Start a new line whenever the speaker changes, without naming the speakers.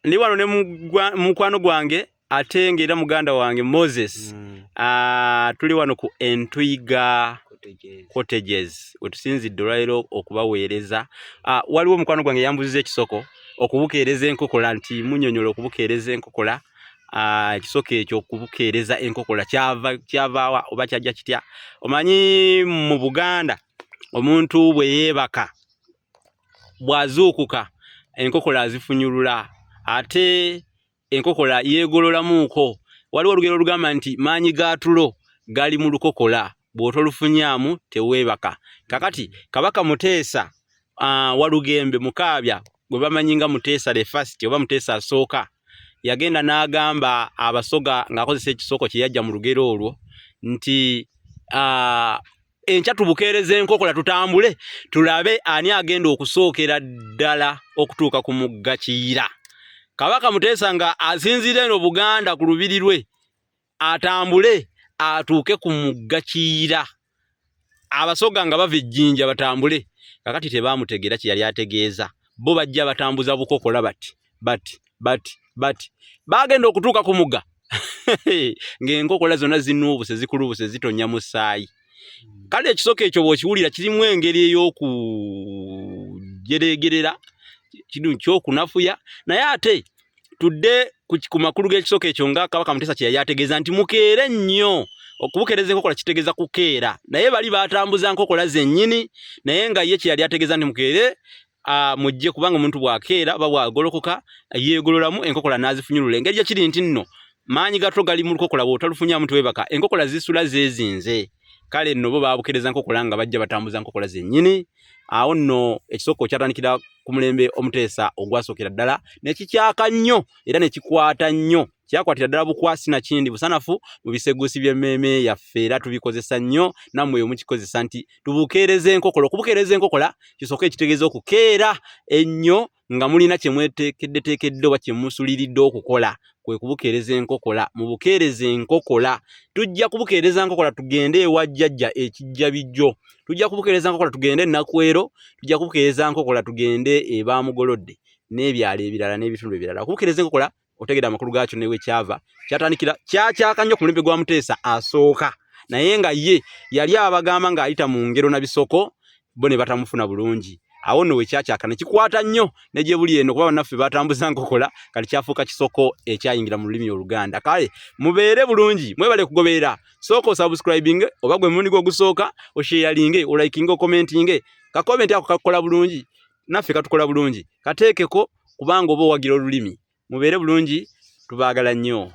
ndi wano ne mukwano gwange ate ng'era muganda wange Moses. Tuli wano ku Entwiga Cottages wetusinzidde olwaleero okubaweereza. Waliwo mukwano gwange yambuzizza ekisoko okubukeereza enkokola nti munyonyola okubukeereza enkokola. Ekisoko ekyo okubukeereza enkokola kyava oba kyajja kitya. Omanyi mu Buganda omuntu bwe yeebaka bw'azuukuka enkokola azifunyulula ate enkokola yeegololamuuko. Waliwo olugero olugamba nti maanyi ga tulo gali mu lukokola bw'otolufunyaamu teweebaka. Kakati Kabaka Muteesa Walugembe Mukaabya gwe bamanyi nga Muteesa the first oba Muteesa asooka yagenda n'agamba Abasoga ng'akozesa ekisoko kye yajja mu lugero olwo nti enkya tubukeereza enkokola tutambule tulabe ani agenda okusookera ddala okutuuka ku mugga Kiyira. Kabaka Muteesa nga asinzira eno Buganda ku lubiri lwe atambule atuuke ku mugga Kiyira. Abasoga nga bava ejjinja batambule. Kakati tebaamutegeera kye yali ategeeza. Bo bajja batambuza bukokola bati bagenda okutuuka ku mugga ng'enkokola zonna zinuubuse zikulubuse zitonya mu ssaayi. Kale ekisoko ekyo bw'okiwulira kirimu engeri ey'okujereegerera kidu ky'okunafuya naye ate tudde ku makulu g'ekisoko ekyo nga Kabaka Muteesa kye yali ategeeza nti mukeere nnyo. Okubukeereza enkokola kitegeeza kukeera naye bali batambuza nkokola zennyini naye nga ye kye yali ategeeza nti mukeere mujje kubanga omuntu bw'akeera oba bw'agolokoka yeegololamu enkokola n'azifunyulula. Engeri gye kiri nti nno maanyi gato gali mu lukokola bw'otalufunyaamu teweebaka enkokola zisula zeezinze. Kale nno bo baabukeereza nkokola nga bajja batambuza nkokola zennyini. Awo nno ekisoko kyatandikira ku mulembe Omuteesa ogwasookera ddala ne kikyaka nnyo era ne kikwata nnyo. Kyakwatira ddala bukwasi na kindi busanafu mu biseguusi by'emmeeme yaffe era tubikozesa nnyo nammwe mukikozesa nti tubukeereze enkokola. Okubukeereza enkokola kisoko ekitegeeza okukeera ennyo nga mulina kye mweteekeddeteekedde oba kye musuliridde okukola kwe kubukeereza enkokola. Mubukeereze enkokola. Tujja kubukeereza enkokola tugende ewa jjajja ekijja bijjo. Tujja kubukeereza enkokola tugende e Nakwero. Tujja kubukeereza enkokola tugende e Bamugolodde n'ebyalo ebirala n'ebitundu ebirala. Okubukeereza enkokola otegera amakulu gaakyo ne we kyava kyatandikira kyakyaka nnyo ku mulembe gwa Muteesa asooka naye nga ye yali abagamba ng'ayita mu ngero na bisoko bo ne batamufuna bulungi. Awo nno we kyakyaka ne kikwata nnyo ne gye buli eno kuba bannaffe batambuza nkokola kati kyafuuka kisoko ekyayingira mu lulimi Oluganda. Kale mubeere bulungi mwebale kugoberera. Sooka osubscribing oba gwe mulundi gw'ogusooka osharinge olikinge okomentinge. Kakomenti ako kakola bulungi naffe katukola bulungi kateekeko kubanga oba owagira olulimi. Mubeere bulungi tubaagala nnyo.